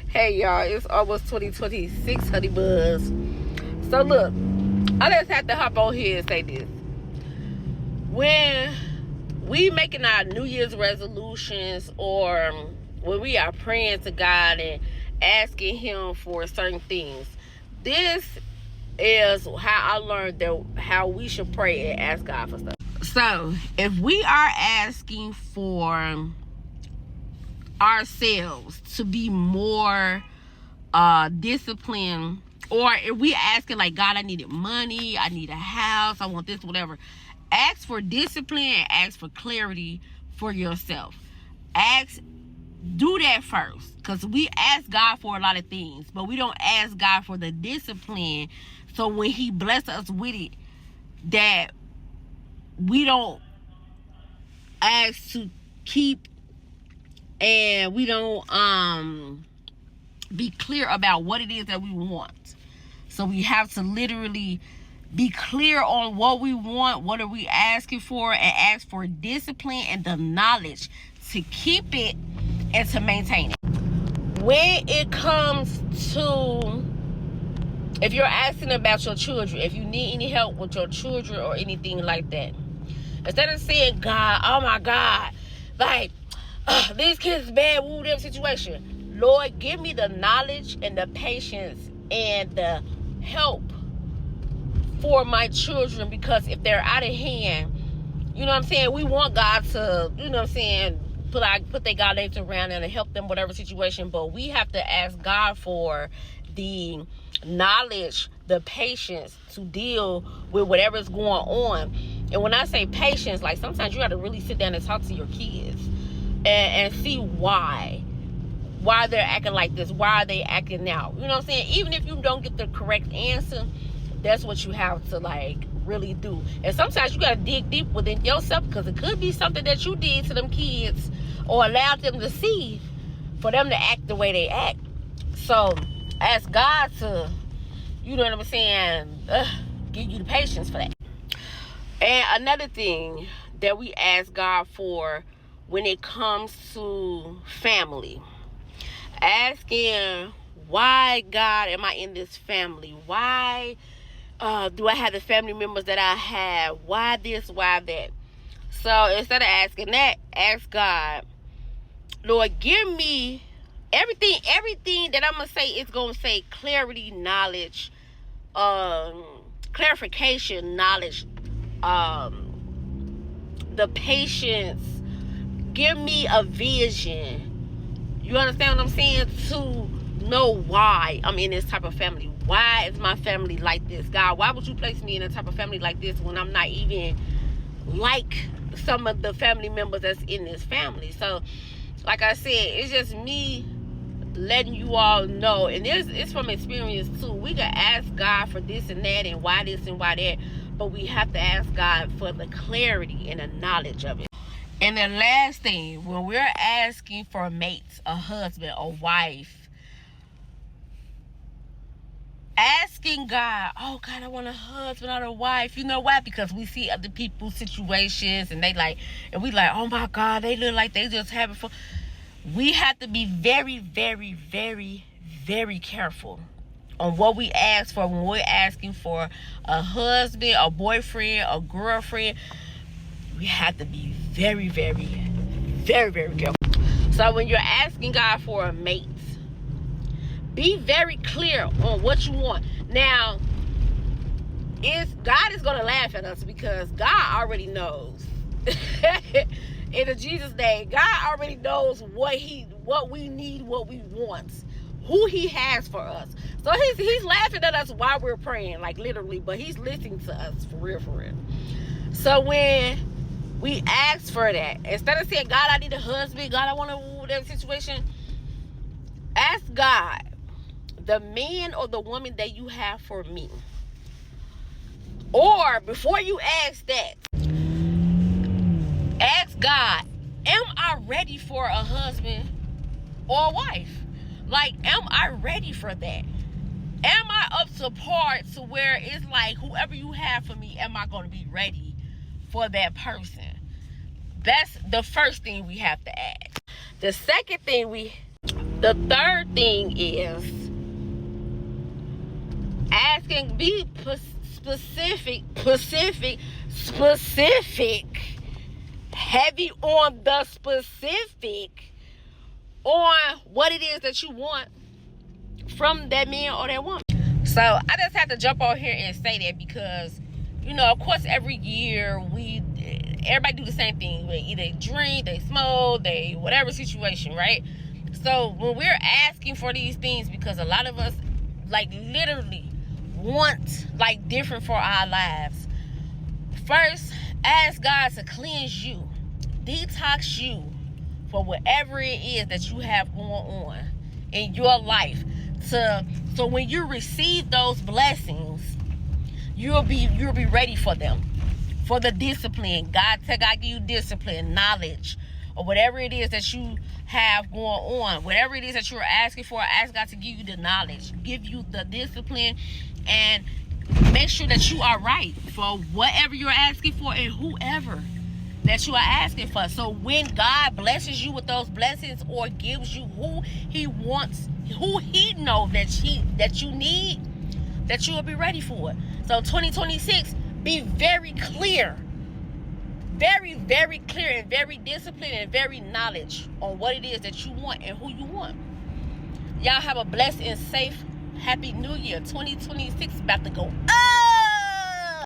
Hey y'all, it's almost 2026, honey buzz. So look, I just have to hop on here and say this. When we making our New Year's resolutions, or when we are praying to God and asking Him for certain things, this is how I learned how we should pray and ask God for stuff. So if we are asking for ourselves to be more disciplined, or if we asking like, God, I needed money, I need a house, I want this, whatever, ask for discipline and ask for clarity for yourself. Do that first, because we ask God for a lot of things, but we don't ask God for the discipline, so when He blesses us with it, that we don't ask to keep, and we don't be clear about what it is that we want. So we have to literally be clear on what we want, what are we asking for, and ask for discipline and the knowledge to keep it and to maintain it. When it comes to, if you're asking about your children, if you need any help with your children or anything like that, instead of saying, God, oh my God, like, these kids bad, woo, them situation. Lord, give me the knowledge and the patience and the help for my children, because if they're out of hand, you know what I'm saying, we want God to, you know what I'm saying, put their God names around and help them whatever situation, but we have to ask God for the knowledge, the patience to deal with whatever's going on. And when I say patience, like sometimes you got to really sit down and talk to your kids and see why they're acting like this, why are they acting out, you know what I'm saying. Even if you don't get the correct answer, that's what you have to like really do. And sometimes you got to dig deep within yourself, because it could be something that you did to them kids or allowed them to see for them to act the way they act. So ask God to, you know what I'm saying, give you the patience for that. And another thing that we ask God for when it comes to family, asking, why, God, am I in this family? Why do I have the family members that I have? Why this, why that? So instead of asking that, ask God, Lord, give me everything that I'm going to say is going to say clarity, knowledge, clarification, knowledge, the patience. Give me a vision. You understand what I'm saying? To know why I'm in this type of family. Why is my family like this? God, why would you place me in a type of family like this when I'm not even like some of the family members that's in this family? So, like I said, it's just me letting you all know, and it's from experience too. We can ask God for this and that, and why this and why that, but we have to ask God for the clarity and the knowledge of it. And the last thing, when we're asking for mates, a husband, a wife, asking God, oh God, I want a husband or a wife. You know why? Because we see other people's situations, and we like, oh my God, they look like they just having fun. We have to be very, very, very, very careful on what we ask for when we're asking for a husband, a boyfriend, a girlfriend. We have to be very, very, very, very careful. So when you're asking God for a mate, be very clear on what you want. Now, God is going to laugh at us, because God already knows. In the Jesus name, God already knows what we need, what we want, who He has for us. So he's laughing at us while we're praying, like literally, but He's listening to us for real, for real. So when we ask for that, instead of saying, God, I need a husband, God, I want to whatever situation, ask God, the man or the woman that you have for me. Or before you ask that, ask God, am I ready for a husband or a wife? Like, am I ready for that? Am I up to par to where it's like, whoever you have for me, am I going to be ready for that person? That's the first thing we have to ask. The second thing The third thing is asking, be specific, heavy on the specific on what it is that you want from that man or that woman. So I just have to jump on here and say that because, you know, of course, every year everybody do the same thing. They drink, they smoke, they whatever situation, right? So when we're asking for these things, because a lot of us like literally want like different for our lives, first ask God to cleanse you, detox you for whatever it is that you have going on in your life. So when you receive those blessings, you'll be ready for them, for the discipline. God give you discipline, knowledge, or whatever it is that you have going on, whatever it is that you're asking for. Ask God to give you the knowledge, give you the discipline, and make sure that you are right for whatever you're asking for and whoever that you are asking for. So when God blesses you with those blessings or gives you who he wants, who he knows that you need, that you will be ready for it. So 2026, be very clear, very, very clear and very disciplined and very knowledge on what it is that you want and who you want. Y'all have a blessed and safe, happy new year. 2026 about to go up.